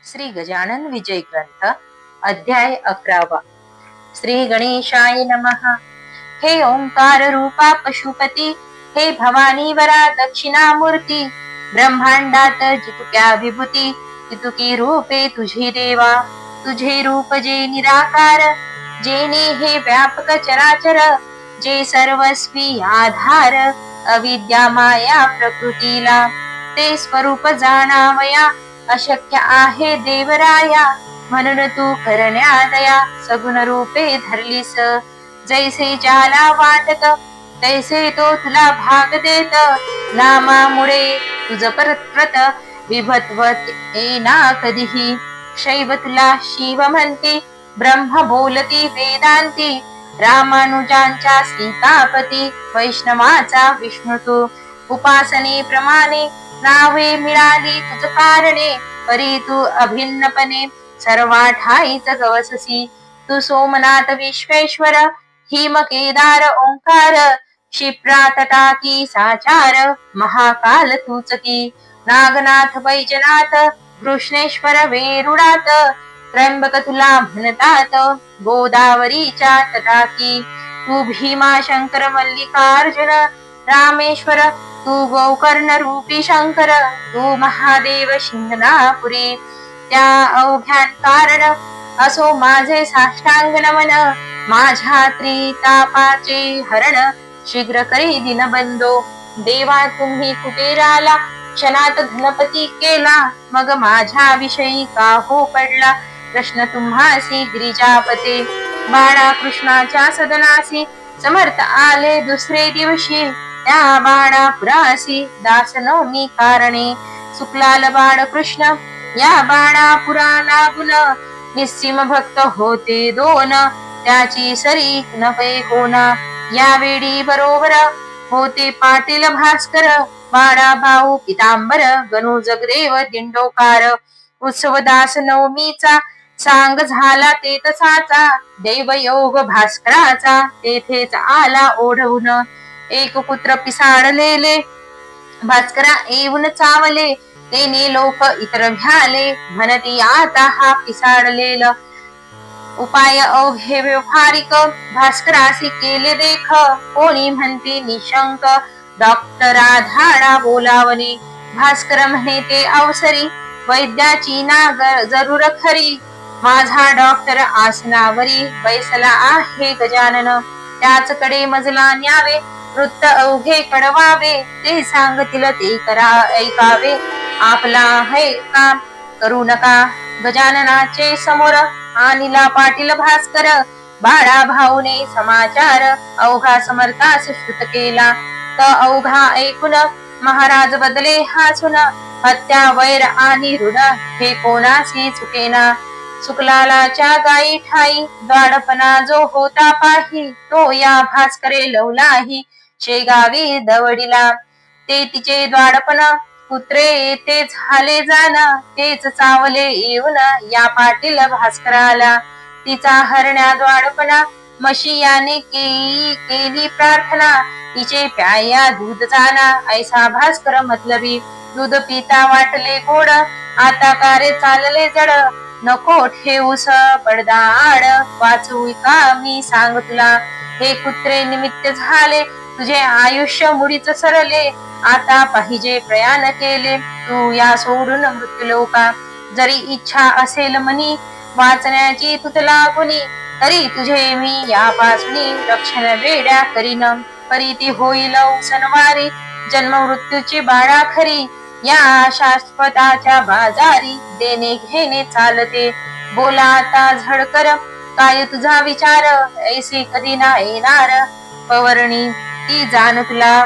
श्री गजानन विजय ग्रंथ अध्याय 11। श्री गणेशाय नमः। हे ओंकार रूपा पशुपती, हे भवानी वरा दक्षिणामूर्ती, ब्रह्मांडात जितुक्या विभूती, तितुकी रूपे तुझी देवा। तुझे रूप जे निराकार, जेने हे व्यापक चराचर, जे सर्वस्वी आधार, अविद्या माया प्रकृतीला, ते स्वरूप जाणावया अशक्य आहे देवराया। म्हणून तू करण्यादया सगुण रूपे धरलीस, जैसे ज्याला वाटत तैसे तो तुला भाग देत। नामामुळे तुझ परत विभत्वत येना कधीही, शैव तुला शिव म्हणती, ब्रह्म बोलती वेदांती, रामानुजांच्या सीतापती, वैष्णवाचा विष्णू तू। उपासनेप्रमाणे नावे मिळाली तुझ कारणे, परी तू अभिन्नपणे सर्वा ठाईच गवससी। तू सोमनाथ विश्वेश्वर, हिम केदार ओंकार, क्षिप्रा तटाकी साचार, महाकाल तूच की। नागनाथ वैजनाथ, कृष्णेश्वर वेरुळात, त्र्यंबक तुला म्हणतात गोदावरीच्या तटाकी। तू भीमा शंकर मल्लिकार्जुन रामेश्वर, तू गोकर्ण रूपी शंकर, तू महादेव शिंगणापुरी। त्या अवघ्यान कारण असो माझे साष्टांग नमन, माझ्या त्रितापाचे हरण शीघ्र करी दिनबंधो। देवा तुम्ही कुबेराला क्षणात धनपती केला, मग माझ्या विषयी का हो पडला प्रश्न तुम्हासी गिरिजापते। बाळा कृष्णाच्या सदनासी समर्थ आले दुसरे दिवशी, त्या बाणापुरासी दासनवमी कारणे। सुकलाल बाळ कृष्ण या बाणापुरा लागून, निस्सीम भक्त होते दोन, त्याची सरी न पै कोणा। यावेळी बरोबर होते पाटील भास्कर, बाळा भाऊ पितांबर, गणू जगदेव दिंडोकार। उत्सव दास नवमीचा सांग झाला ते तसाचा, दैवयोग भास्कराचा तेथेच आला ओढवून। एक पुत्र पिसाळलेले भास्करा येऊन चावले, तेने लोक इतर भ्याले, म्हणती आता हा पिसाळलेल। उपाय अवघे व्यवहारिक भास्करासी केले देख, कोणी म्हणते निशंक डॉक्टरा धाडा बोलावणे। भास्कर म्हणे ते अवसरी, वैद्याची ना जरूर खरी, माझा डॉक्टर आसनावरी बैसला आहे गजानन। त्याचकडे मजला न्यावे, वृत्त अवघे कळवावे, ते सांगतील ते करा ऐकावे, आपला है काम करू नका। गजाननाचे समोर आणिला पाटील भास्कर, बाळा भाऊने समाचार अवघा समर्थास श्रुत केला। त अवघा ऐकून महाराज बदले हसून, हत्या वैर आणि ऋण हे कोणासी चुकेना। सुकलालाच्या गायी ठाई द्वाडपणा जो होता पाही, तो या भास्करे लवलाही शेगावी दवडीला। ते तिचे द्वाडपण कुत्रे ते झाले जाण, तेच चावले येऊन या पाटील भास्कराला। तिचा हरण्या द्वाडपणा म्हशी याने केली प्रार्थना, तिचे प्याया दूध जाना ऐसा भास्कर मतलबी। दूध पिता वाटले गोड, आता कारे चालले जड, नको ठेवूस पडदा आड, वाचू का मी सांग तुला। हे कुत्रे निमित्त झाले तुझे आयुष्य मुडीच सरले, आता पाहिजे प्रयाण केले तू या सोडून मृत्यूलोका। जरी इच्छा असेल मनी वाचण्याची तुतला गुणी, तरी तुझे मी यापासून रक्षण वेड्या करीन। परीती होईल सणवारी जन्म मृत्यूची बाळा खरी, या शाश्वताच्या बाजारी देणे घेणे चालते। बोला आता झडकर काय तुझा विचार, ऐसे कधी ना येणार पवरणी ती जाण तुला।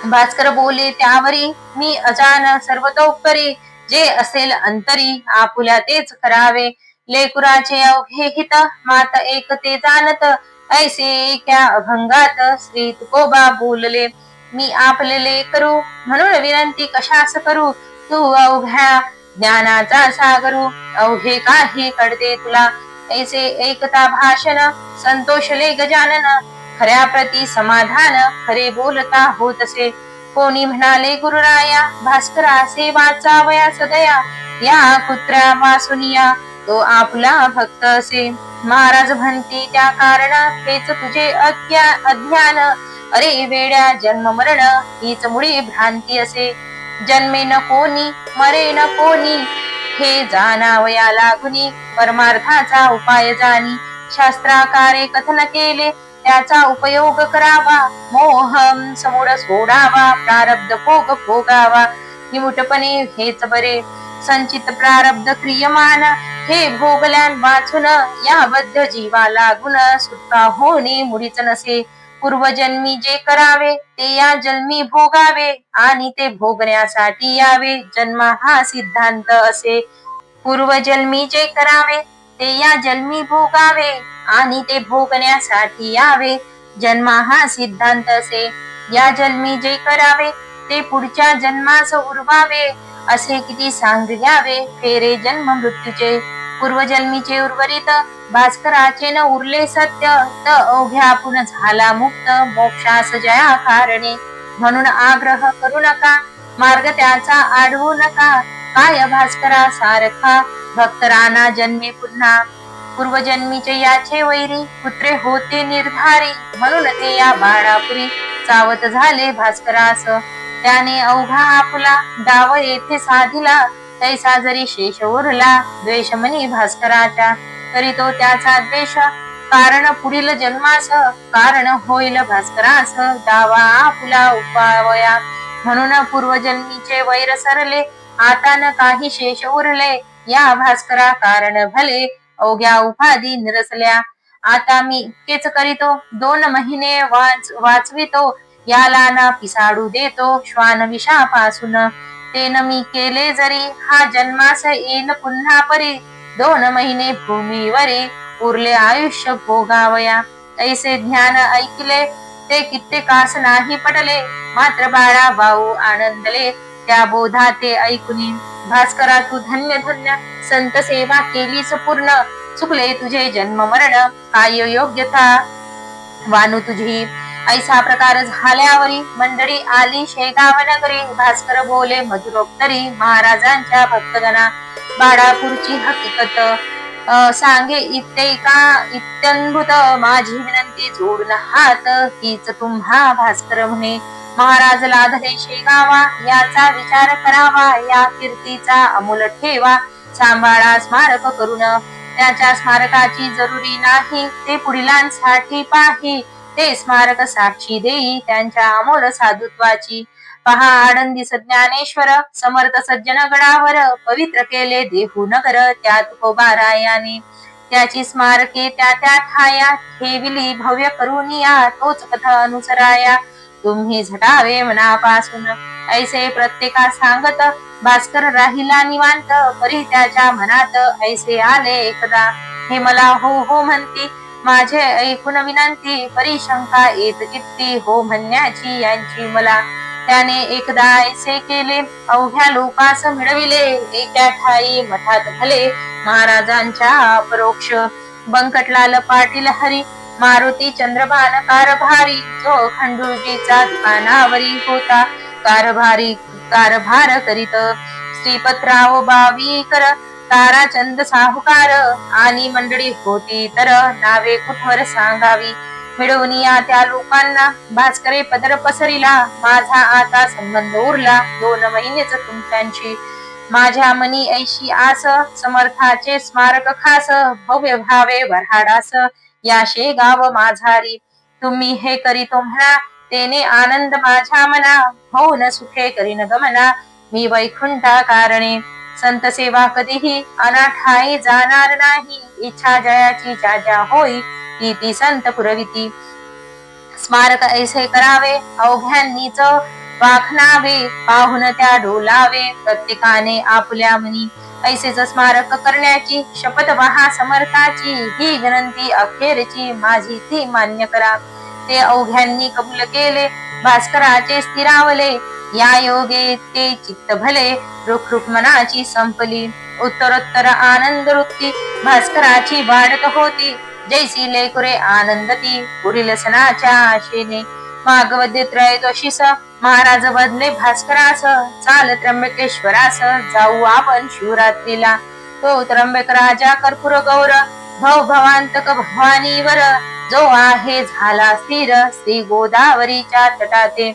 भास्कर बोले त्यावरी, मी अजान सर्वतोपरी, जे असेल अंतरी आपुल्या तेच करावे। लेकुराचे अवघे हित मात एक ते जाणत, ऐसे एका अभंगात श्री तुकोबा बोलले। मी आपले लेकरू म्हणून विनंती कशास करू, तू अवघ्या ज्ञानाचा सागरू, अवघे काही कळते तुला। ऐसे ऐकता भाषण संतोषले गजानन, खऱ्या प्रती समाधान खरे बोलता होतसे। कोणी म्हणाले गुरुराया भास्करा से वाचावया सदया, या कुत्र्या वासुनिया तो आपला भक्त असे. महाराज म्हणते त्या कारण हेच तुझे अज्ञान. अरे वेड्या जन्म मरण हीच मुळी भ्रांती असे. जन्मे न कोणी मरे न कोणी हे जाणावया लागुनी. परमार्थाचा उपाय जाणी शास्त्राकारे कथन केले त्याचा उपयोग करावा. मोह समूळ सोडावा प्रारब्ध भोग भोगावा. निमुटपणे हेच बरे संचित प्रारब्ध क्रियमान. हे भोगल्यान वाचून या बद्ध जीवा लागून सुटका होणे मुळीच नसे. पूर्वजन्मी जे करावे ते या जन्मी भोगावे आणि ते भोगण्यासाठी यावे जन्म हा सिद्धांत असे. पूर्वजन्मी जे करावे ते या जन्मी भोगावे आणि ते भोगण्यासाठी यावे जन्म हा सिद्धांत असे. या जन्मी जे करावे ते पुढच्या जन्मास उरवावे असे किती सांगावे फेरे जन्म मृत्यूचे. पूर्वजन्मीचे उर्वरित भास्कराचे न उरले सत्य त अवघ्या पुन झाला मुक्त मोक्षास जया कारणे. म्हणून आग्रह करू नका मार्ग त्याचा आडवू नका. काय भास्करा सारखा भक्त राणा जन्मे पुन्हा. पूर्वजन्मीचे याचे वैरी पुत्रे होते निर्धारी. म्हणून ते या बाळापुरी सावत झाले भास्करास. त्याने अवघा आपला डाव येथे साधिला तैसा जरी शेष उरला द्वेष मनी भास्कराच्या. तरी तो त्याचा द्वेष कारण पुढील जन्मास कारण होईल भास्करास डावा आपला उपावया. म्हणून पूर्वजन्मीचे वैर सरले आता न काही शेष उरले. या भास्करा कारण भले अवघ्या उपाधी निरसल्या. आता मी इतकेच करीतो 2 महिने वाचवितो याला ना पिसाडू देतो श्वान विषापासून. ते न मी केले जरी हा जन्मास येईन पुन्हा परी. 2 महिने भूमीवरी उरले आयुष्य भोगावया. ऐसे ज्ञान ऐकले ते कित्येकास नाही पटले. मात्र बाळा भाऊ आनंदले त्या बोधा ते ऐकुनी. भास्करा तू धन्य धन्य संत सेवा केलीस पूर्ण. चुकले तुझे जन्म मरण काय योग्यता वानू तुझी. ऐसा प्रकार झाल्यावरी मंडळी आली शेगाव नगरी. भास्कर बोले मधुरोक्तरी महाराजांच्या भक्तगणा. बाळापूरची हकीकत सांगे इत्यंभूत माझी विनंती जोडून हात हीच तुम्हा भास्कर म्हणे. महाराज लाधले शेगावा याचा विचार करावा. या कीर्तीचा अमूल ठेवा सांभाळा स्मारक करून. त्याच्या स्मारकाची जरुरी नाही ते पुढीलांसाठी पाही. ते स्मारक साक्षी देई त्यांच्या अमोल साधुत्वाची. पहा आनंदी ज्ञानेश्वर समर्थ सज्जन गडावर पवित्र केले देहू नगर त्या तुकोबारायाने. त्याची स्मारके त्या त्या ठाया ठेविली भव्य करुनिया तोच पथ अनुसराया. तुम्ही झटावे मनापासून ऐसे प्रत्येका सांगत. भास्कर राहिला निवांत परी त्याच्या मनात ऐसे आले एकदा. हे मला हो हो म्हणती माझे ऐकून विनंती. परी शंका येत चित्ती हो म्हणण्याची यांची मला. त्याने एकदा ऐसे केले अवघ्या लोकास मिळविले. एका ठाई मठात भले महाराजांच्या अपरोक्ष. बंकटलाल पाटील हरी मारुती चंद्रभान कारभारी. जो खंडूजीचा दुकानावरी होता कारभार करीत. श्रीपतराव बावीकर ताराचंद साहुकार आणि मंडळी होती तर नावे कुठवर सांगावी. मिळवून या त्या लोकांना भास्करे पदर पसरिला. माझा आता संबंध उरला 2 महिनेच तुमच्यांशी. माझ्या मनी ऐशी आस समर्थाचे स्मारक खास. भव्य भावे वऱ्हाडास या शेगाव माझारी. तुम्ही हे करीतो म्हणा तेने आनंद माझ्या मना. होऊन सुखे करीन गमना मी वैकुंठा कारणे. संत सेवा कधीही अनाठाई जाणार नाही. इच्छा जयाची ज्या होई ती संत पुरविती. स्मारक ऐसे करावे अवघ्यांनीच वाखणावे. पाहुन त्या डोलावे प्रत्येकाने आपल्या मनी. ऐसेच स्मारक करण्याची शपथ वहा समर्थाची. ही विनंती अखेरची माझी ती मान्य करा. ते अवघ्यांनी कबूल केले भास्कराचे स्थिरावले. या योगे ते चित्त भले रुख मनाची संपली. उत्तरोत्तर आनंद वृत्ती भास्कराची वाढत होती. जैसी लेकुरे आनंदती पुढील सणाच्या आशेने. मागवद्य त्रयोदशीस महाराज बदले भास्करास चाल त्र्यंबकेश्वरास जाऊ आपण शिवरात्रीला. तो त्र्यंबक राजा कर्पूर गौर भव भवांतक भवानीवर जो आहे झाला स्थिर श्री गोदावरीच्या तटाते.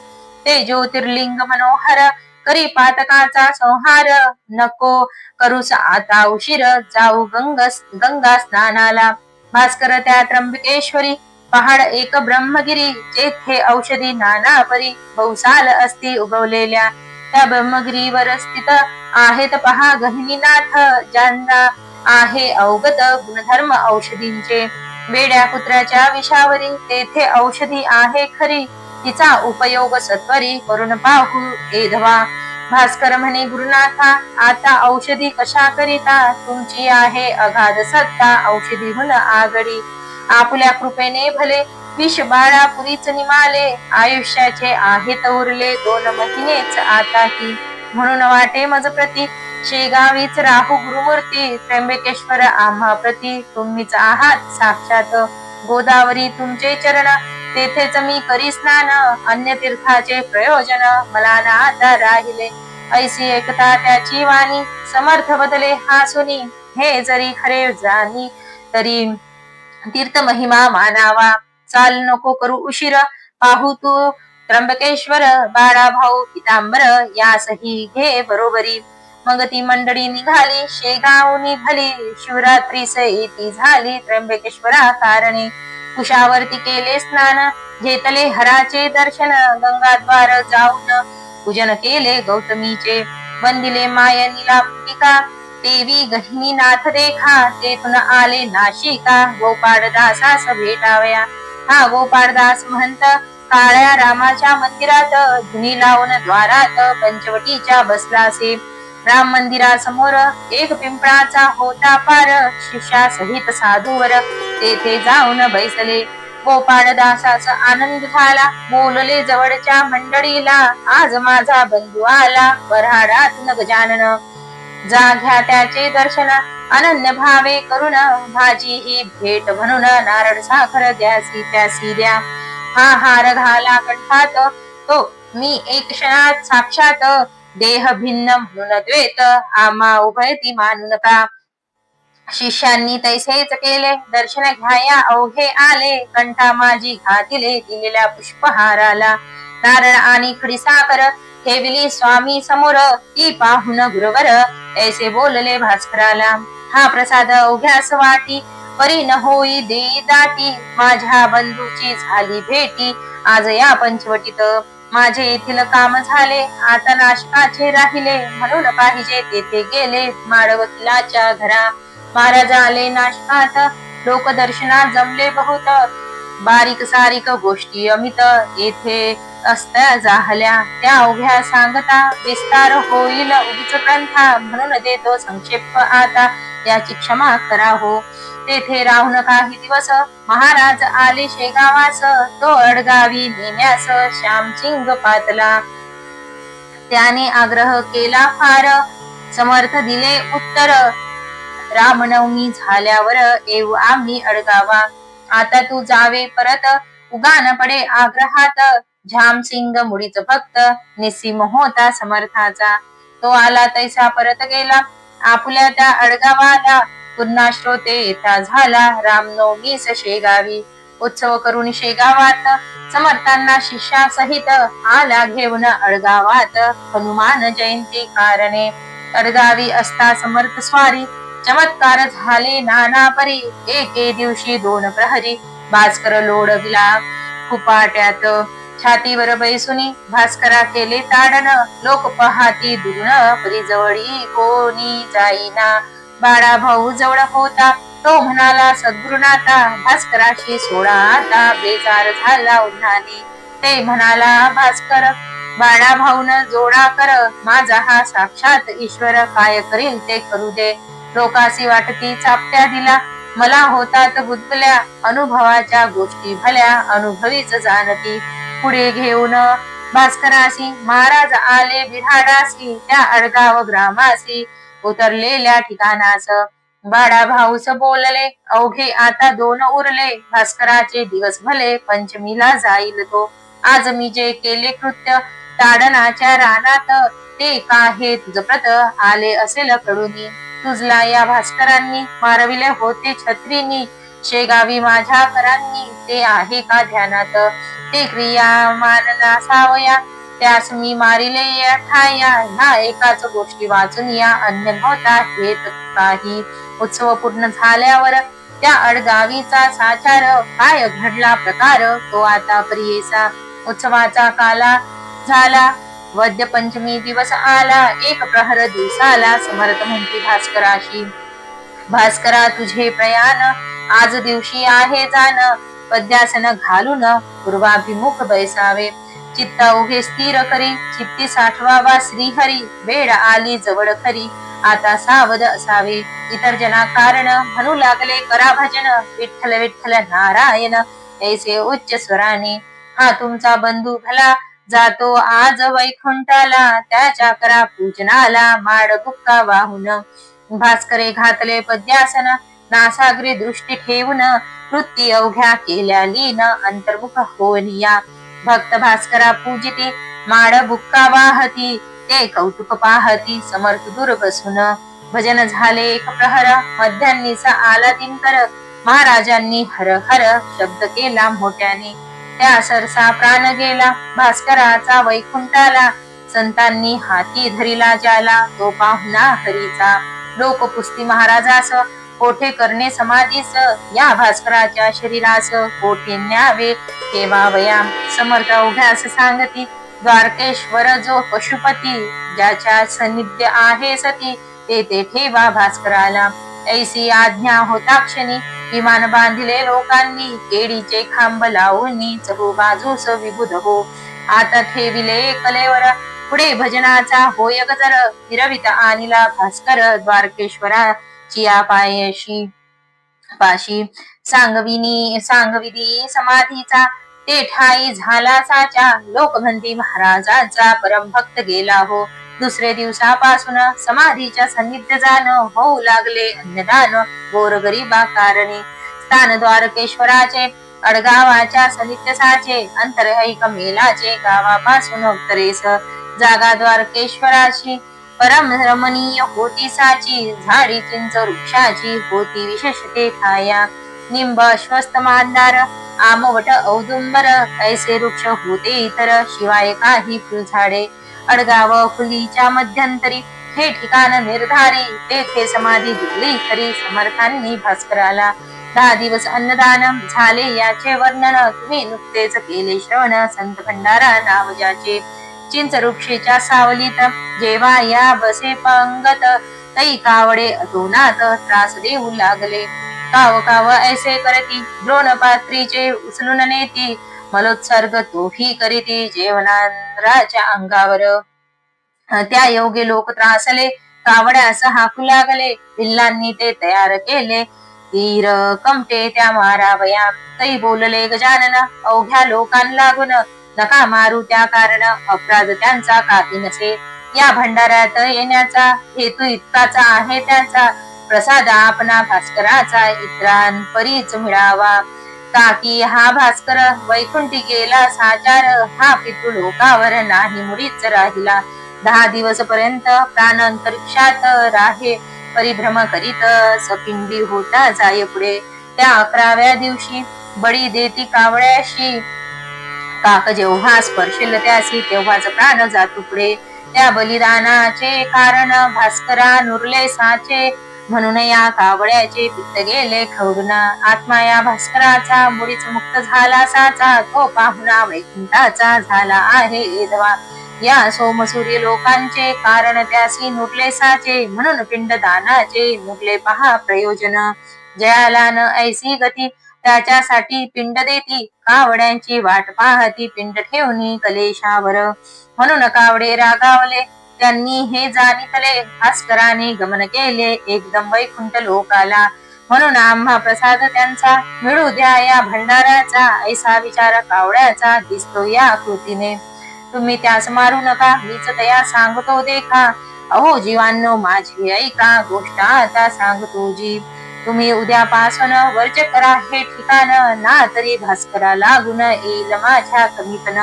ते ज्योतिर्लिंग मनोहर करी पातकाचा संहार नको करूस आता उशीर जाऊ गंगा स्नानाला. भास्कर त्या त्र्यंबकेश्वरी पहाड एक ब्रह्मगिरी जेथे औषधी नाना परी बहुसाल असती उगवलेल्या. त्या ब्रह्मगिरीवर स्थित आहेत पहा गहिनीनाथ ज्यांना आहे अवगत गुणधर्म औषधींचे. वेड्या कुत्र्याच्या विषावरी तेथे औषधी आहे खरी तिचा उपयोग सत्वरी करून पाहू एधवा. भास्कर म्हणे गुरुनाथा आता औषधी कशा करिता तुमची आहे अगाध सत्ता औषधीहून आगडी. आपल्या कृपेने भले विष बाळा पुरीच निमाले आयुष्याचे आहेत उरले 2 महिनेच आताही. म्हणून वाटे मज प्रती शेगावीच राहू गुरुमूर्ती त्र्यंबकेश्वर आम्हा प्रती तुम्हीच आहात साक्षात. गोदावरी तुमचे चरण तेथेच मी करी स्नान अन्य तीर्थाचे प्रयोजन मला ना आता राहिले. ऐसी एकता त्याची वाणी समर्थ बदले हासुनी हे जरी खरे जाणी तरी तीर्थ महिमा मानावा. चाल नको करू उशीर पाहू तू त्र्यंबकेश्वर बाळा भाऊ पितांबर यासही घे बरोबरी. मग ती मंडळी निघाली शेगावनी भली शिवरात्रीस येती झाली त्र्यंबकेश्वरा कारणे. कुशावरती केले स्नान घेतले हराचे दर्शन गंगाद्वार जाऊन पूजन केले गौतमीचे. वंदिले माय नीलांबिका देवी गहिनीनाथ देखा तेथून आले नाशिका गोपाळदासास भेटावया. हा गोपाळदास म्हणत काळ्या रामाच्या मंदिरात धुनी लावून द्वारात पंचवटीच्या बसलासे. राम मंदिरासमोर एक पिंपळाचा होता पार शिष्या सहित साधूवर तेथे जाऊन बैसले. गोपाळदासाचा आनंद झाला बोलले जवळच्या मंडळीला आज माझा बंधू आला वऱ्हाडातून गजानन. जा घ्या त्याचे दर्शन अनन्य भावे करून भाजी ही भेट म्हणून नारळ साखर द्यासी त्यासी द्या. हा हार घाला कंठात तो मी एक क्षणात साक्षात देह भिन्न म्हणून द्वेत आम्हा उभयती मानू नका. शिष्यांनी तैसेच केले दर्शन घ्याया अवघे आले कंठा माझी घातिले दिलेल्या पुष्पहाराला. नारळ आणि खडी साखर ठेवली स्वामी समोर ती पाहून गुरुवर ऐसे बोलले भास्कराला. हा प्रसाद अवघ्यास वाटी परी न होई देई दाटी माझ्या बंधूची झाली भेटी आज या पंचवटीत. माझे येथील काम झाले आता नाशकाचे राहिले म्हणून पाहिजे तेथे गेले माळवकिलाच्या घरा. महाराज आले नाशकात लोक दर्शनात जमले बहुत बारीक सारीक गोष्टी अमित येथे असत्या झाल्या त्या अवघ्या सांगता विस्तार होईल उगीच ग्रंथा म्हणून देतो संक्षेप आता याची क्षमा करा हो. तेथे राहून काही दिवस महाराज आले शेगावास तो अडगावी नेण्यास श्यामसिंग पातला. त्याने आग्रह केला फार समर्थ दिले उत्तर रामनवमी झाल्यावर येऊ आम्ही अडगावा. आता तू जावे परत उगान पडे आग्रहात झामसिंग मुळीच भक्त निस्सीम होता समर्थाचा. तो आला तैसा परत गेला आपल्या त्या अडगावाला पुन्हा श्रोते येता झाला रामनवमीस शेगावी. उत्सव करून शेगावात समर्थांना शिष्या सहित आला घेऊन अडगावात हनुमान जयंती कारणे. अडगावी असता समर्थ स्वारी चमत्कार झाले नाना परी एके दिवशी 2 प्रहरी भास्कर लोढविला खुपाट्यात. छातीवर बैसुनी भास्करा केले ताडन लोक पहाती दुरून परी जवळी कोणी जाईना. बाळा भाऊ जवळ होता तो म्हणाला सद्गुरुनाथा भास्कराशी सोडा आता बेजार झाला उन्हाने. ते म्हणाला भास्कर बाळा भाऊन जोडा कर माझा हा साक्षात ईश्वर काय करील ते करू दे. लोकासी वाटती चापट्या दिला मला होतात गुदगुल्या अनुभवाच्या गोष्टी भल्या अनुभवीच जाणती. पुढे घेऊन भास्करासी महाराज आले बिराडासी त्या अडगाव ग्रामासी उतरलेल्या ठिकाणास. बाळा भाऊस बोलले अवघे आता 2 उरले भास्कराचे दिवस भले पंचमीला जाईल तो आज मी जे केले कृत्य ताडनाच्या रानात, ते का हे तुझ प्रत आले असेल कडूनी. तुझला या भास्करांनी मारविले होते छत्रीनी, शेगावी माझ्या करांनी ते आहे का ध्यानात. ते क्रिया मानना सावया, त्यास मी मारिले या ठाया. ह्या एकाच गोष्टी वाचून या अन्य नव्हता हेत काही. उत्सव पूर्ण झाल्यावर त्या अडगावीचा साचार, काय घडला प्रकार तो आता प्रियेचा. उत्सवाचा काला झाला, वद्य पंचमी दिवस आला, एक प्रहर दिवसाला. समर्थ म्हणती भास्कराशी, भास्करा तुझे प्रयाण आज दिवशी आहे जाण. पद्यासन घालून पूर्वाभिमुख बैसावे, चित्त उभे स्थिर करी, चित्ती साठवावा श्रीहरी. वेळ आली जवळ खरी, आता सावध असावे. इतर जना कारण म्हणू लागले करा भजन, विठ्ठल विठ्ठल नारायण ऐसे उच्च स्वराने. हा तुमचा बंधू भला जातो आज वैकुंठाला, त्याच्या करा पूजनाला माड बुक्का वाहून. भास्करे घातले पद्यासन नासाग्री दृष्टी ठेवून, वृत्ती अवघ्या केल्या लीन अंतर्मुख होऊन या. भक्त भास्करा पूजिती माड बुक्का वाहती, ते कौतुक पाहती समर्थ दूर बसून. भजन झाले एक प्रहर, मध्यान्नीचा आला दिनकर. महाराजांनी हर हर शब्द केला मोठ्याने, त्या सरसा प्राण गेला भास्कराचा वैकुंठाला. संतांनी हाती धरिला ज्याला, तो पाहुणा हरीचा. लोक पुस्ती महाराजास कोठे करणे समाधीस, या भास्कराच्या शरीरास कोठे न्यावे ठेवावया. समर्थ अवघ्यास सांगती द्वारकेश्वर जो पशुपती, ज्याच्या सन्निध्य आहे सती, ते ठेवा भास्कराला. ऐसी आज्ञा होता क्षणी, विमान बांधिले लोकांनी, केडीचे खांब लावून चहू बाजूस विबुध हो. आता ठेविले कलेवर पुढे भजनाचा होय गजर, फिरवित आणिला भास्कर द्वारकेश्वराची या पायशी पाशी. सांगविधी समाधीचा ते ठाई झाला साचा, लोक म्हणती महाराजांचा परम भक्त गेला हो. दुसरे दिवसापासून समाधीच्या सान्निध्य जाण, होऊ लागले अन्नदान गोरगरीबा कारणे. स्थान द्वारकेश्वराचे अडगावाच्या सान्निध्य साचे, अंतर ऐक मेलाचे गावापासून उत्तरेस. जागा द्वारकेश्वराची परम रमणीय होती साची, झाडी चिंच वृक्षाची होती विशेष ते ठाया. निंब अश्वस्त मांदार आमवट औदुंबर, ऐसे वृक्ष होते इतर शिवाय काही फुलझाडे. अडगाव फुलीच्या मध्यंतरी हे ठिकाण निर्धारी, तेथे समाधी दिली खरी समर्थांनी भास्कराला. 10 दिवस अन्नदान झाले याचे वर्णन, तुम्ही नुकतेच केले श्रवण. संत भंडारा नाव ज्याचे, चिंच वृक्षेच्या सावलीत जेव्हा या बसे पंगत, तई कावडे अतोनात त्रास देऊ लागले. काव काव ऐसे करती द्रोणपात्रीचे उचलून नेती, मलोत्सर्ग तोही करीती जेवणाराच्या अंगावर. त्या योगे लोक त्रासले, कावड्यास हाकू लागले. भिल्लांनी ते तयार केले, तीर कमटे त्या मारावया. तई बोलले गजानन अवघ्या लोकां लागून, नका मारू त्या कारण अपराध त्यांचा काही नसे. या भंडाऱ्यात येण्याचा हेतू इतकाच आहे त्याचा, प्रसाद आपणा भास्कराचा इतरांपरीच मिळावा. काकी हा भास्कर वैकुंठी गेला साचार, हा पितृ लोकावर नाही मुळीच राहिला. 10 दिवस पर्यंत प्राण अंतरिक्षात राहे, परिभ्रम करीत सपिंडी होता जाय पुढे. त्या 11व्या दिवशी बळी देती कावळ्याशी, काक जेव्हा स्पर्शेल त्यासी तेव्हाच प्राण जातो पुढे. त्या बलिदानाचे कारण भास्करा नुरले साचे, म्हणून या कावळ्याचे पित्त गेले खवडून. आत्मा या भास्कराचा मुळीच मुक्त झाला साचा, तो पाहुणा वैकुंठाचा झाला आहे एधवा. या सोमसूर्य लोकांचे कारण त्यासी नुरले साचे, म्हणून पिंडदानाचे मुरले पहा प्रयोजन. जयाला न ऐसी गती त्याच्यासाठी पिंड देती, कावड्यांची वाट पाहती पिंड ठेवणी कलेशावर. म्हणून कावडे रागावले, त्यांनी हे जाणितले, भास्कराने गमन केले एकदम वैकुंठ लोकाला. म्हणून आम्हा प्रसाद त्यांचा मिळू द्या या भंडाऱ्याचा, ऐसा विचार कावड्याचा दिसतो या कृतीने. तुम्ही त्यास मारू नका, मीच तया सांगतो देखा. अहो जीवांनो माझी ऐका, गोष्ट आता सांगतो जी. तुम्ही उद्यापासून वर्ज करा हे ठिकाण, ना तरी भास्करा लागून येईल माझ्या कमीपण.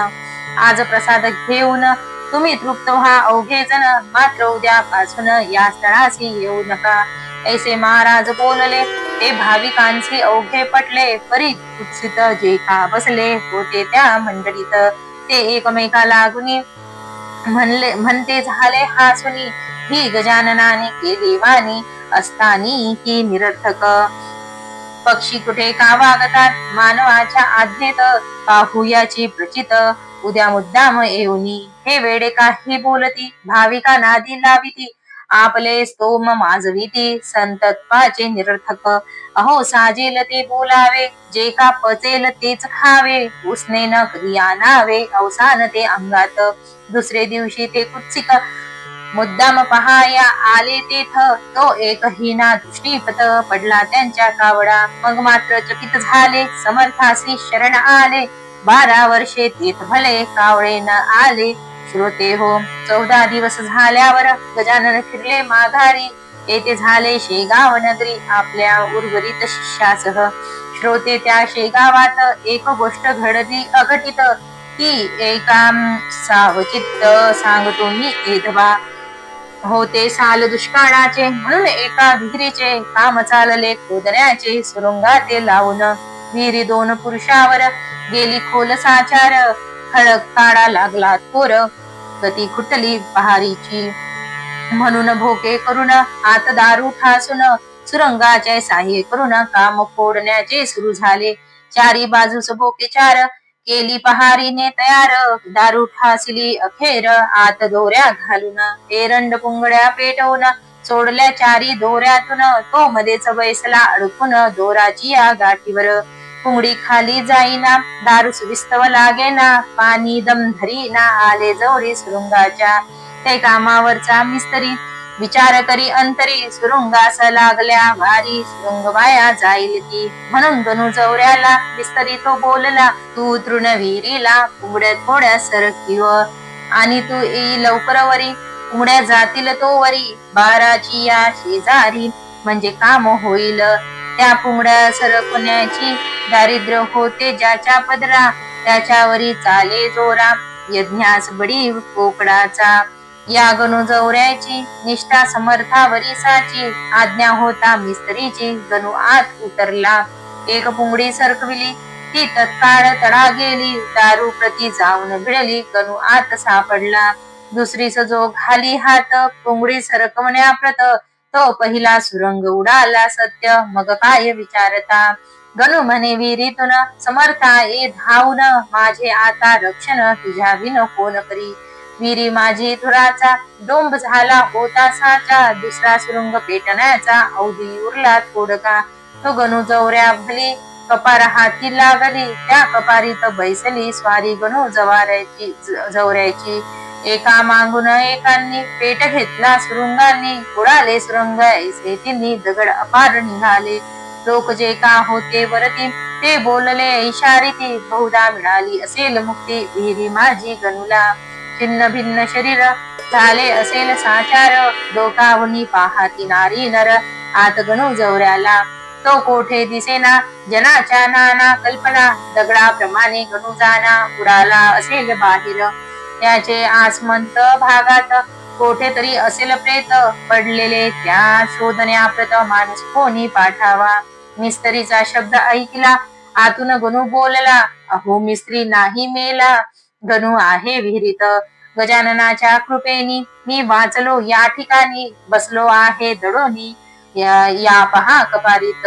आज प्रसाद घेऊन तुम्ही तृप्त व्हा अवघे जण, मात्र उद्यापासून या स्थळाशी येऊ नका. ऐसे महाराज बोलले. ते भाविकांचे अवघे पटले. परी कुत्सित जे का बसले होते त्या मंडळीत, ते एकमेका लागुनी म्हणते झाले हासुनी, ही गजाननाने केली वाणी असतानी ही निरर्थक. पक्षी कुठे का वागतात मानवाच्या आज्ञेत, पाहुयाची प्रचित उद्या मुद्दाम येऊनी. हे वेडे काही बोलती भाविका नादी लाविती, आपले स्तोम माजविती संतत्वाचे निरर्थक. अहो साजेल ते बोलावे, जे का पचेल तेच खावे, उसने न कधी आणावे अवसान ते अंगात. दुसरे दिवशी ते कुत्सिक मुद्दाम पहाया आले तेथ, तो एकही ना दृष्टीपत पडला त्यांच्या कावडा. मग मात्र चकित झाले समर्थासी शरण आले, 12 वर्षे तेथ भले कावळे न आले. श्रोते हो, 14 दिवस झाल्यावर गजानन फिरले माघारी, येथे झाले शेगाव नगरी आपल्या उर्वरित शिष्यासह. श्रोते त्या शेगावात एक गोष्ट घडली अघटित, ती एका सावचित्त सांगतो मी एधवा. होते साल दुष्काळाचे, म्हणून एका विहिरीचे काम चालले खोदण्याचे. सुरुंगाते लावून विहिरी 2 पुरुषावर गेली खोल साचार, खळक काढा लागला थोर, गती खुटली पहारीची. म्हणून भोके करून आत दारू ठासून, सुरंगाचे साह्य करून काम फोडण्याचे सुरू झाले. चारी बाजूस भोके 4 केली पहारीने तयार, दारू ठासली अखेर आत दोऱ्या घालून. एरंड पुंगड्या पेटवून सोडल्या 4 दोऱ्यातून, तो मध्येच बैसला अडकून दोराची या गाठीवर. पुंगडी खाली जाईना, दारू विस्तव लागेना, पाणी दम धरीना, आले जवळी सुरुंगाच्या ते कामावरचा मिस्त्री. विचार करी अंतरी, सुरुंगास लागल्या वारी, सुरुंग वाया जाईल की. म्हणून गणू जवऱ्याला विस्तरी तो बोलला, तू तृणविहिरीला पुंगड्या थोड्या सरकिव, आणि तू येई लवकर वरी, पुंगड्या जातील तो वरी, 12ची या शेजारी, म्हणजे काम होईल. त्या पुंगड्या सरकण्याची दारिद्र्य होते ज्याच्या पदरा, त्याच्यावरी चाले जोरा, यज्ञास बडी कोकडाचा. या गणू जवऱ्याची निष्ठा समर्थावरी साची, आज्ञा होता मिस्त्रीची. गणू आत उतरला, एक पुंगडी सरकविली, ती तत्काळ तडा गेली, दारू प्रती जाऊन भिडली. गणू आत सापडला, दुसरीस जो घाली हात पुंगडी सरकवण्याप्रत, तो पहिला सुरंग उडाला सत्य. मग काय विचारता, गणू म्हणे विहिरीतून समर्था ये धावून, माझे आता रक्षण तुझ्या विन कोण करी. विहिरी माझी धुराचा डोंब झाला होता साचा, दुसरा सुरुंग पेटण्याचा अवधी उरला थोडका. तो गणू जवऱ्या भली कपार हाती लागली, त्या कपारीत बैसली स्वारी गणू जवऱ्याची. एका मागून एकांनी पेट घेतला सुरुंगांनी, उडाले सुरुंग ऐसे तिन्ही दगड अपार निघाले. लोक जे का होते वरती ते बोलले इशारिती, बहुधा मिळाली असेल मुक्ती विहिरी माझी गणूला. छिन्न भिन्न शरीर झाले असेल साचार, डोकावनी पाहाती नारी नर, आत गणू जवऱ्याला. तो कोठे दिसेना जनाच्या नाना कल्पना, दगडाप्रमाणे गणू जाना उडाला असेल बाहेर. त्याचे आसमंत भागात कोठेतरी असेल प्रेत पडलेले, त्या शोधण्याप्रत माणूस कोणी पाठावा. मिस्त्रीचा शब्द ऐकला, आतून गणू बोलला, अहो मिस्त्री नाही मेला, गणू आहे विहिरीत. गजाननाच्या कृपेनी मी वाचलो या ठिकाणी, बसलो आहे दडोनी या पहा कपारीत.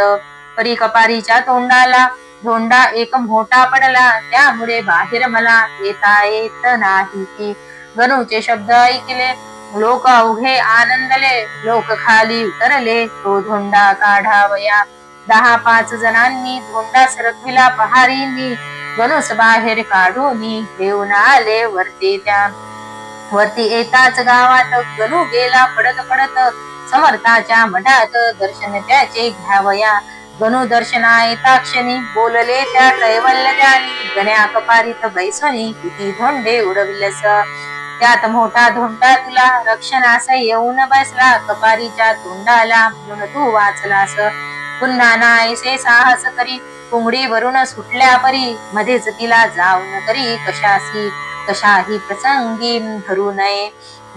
परी कपारीच्या तोंडाला धोंडा एक मोठा पडला, त्यामुळे बाहेर मला येता येत नाही की. गणूचे शब्द ऐकले लोक अवघे आनंदले, लोक खाली उतरले तो धोंडा काढावया. 10-5 जणांनी धोंडा सरकविला पहारींनी, गणूस बाहेर काढून घेऊन आले वरती. त्या वरती येताच गावात गणू गेला पडत पडत, समर्थाच्या मठात दर्शन त्याचे घ्यावया. गणू दर्शना येता क्षणी बोलले त्या कैवल्यजानी, गण्या कपारीत बैसोनी किती धोंडे उडविलस, त्यात मोठा धोंडा तुला रक्षणास येऊन बसला. कपारीच्या तोंडाला म्हणून तू वाचलास, पुन्हा नाहीसे साहस करी पुंगडीवरून सुटल्या परी मध्येच तिला जाऊन करी कशाही प्रसंगी धरू नये.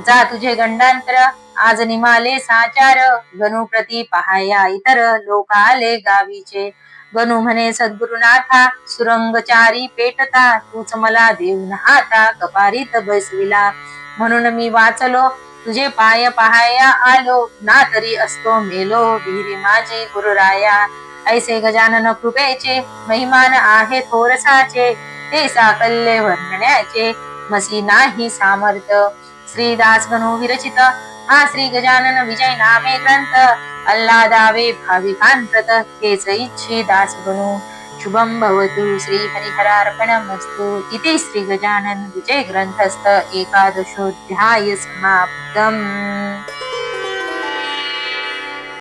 जा तुझे गंडांतर आज निमाले साचार गणू प्रती पहाया इतर लोक आले गावीचे. गणू म्हणे सद्गुरुनाथा सुरंगचारी पेटता तूच मला देऊन हाता कपारीत बसविला. म्हणून मी वाचलो तुझे पाय पहाया आलो ना तरी असतो मेलो विहिरी माझे गुरुराया. ऐसे गजानन कृपेचे महिमान आहे थोरसाचे ते साकल्य वर्णण्याचे मसी नाही सामर्थ्य. श्रीदास गणू विरचित हा श्री गजानन विजय नामे ग्रंथ अल्लादावे भाविकांप्रत हेच इच्छी दास गणू. शुभम भवतु श्री हरिहरार्पणमस्तु. इति श्री गजानन विजय ग्रंथस्थ एकादशोऽध्याय समाप्तम्.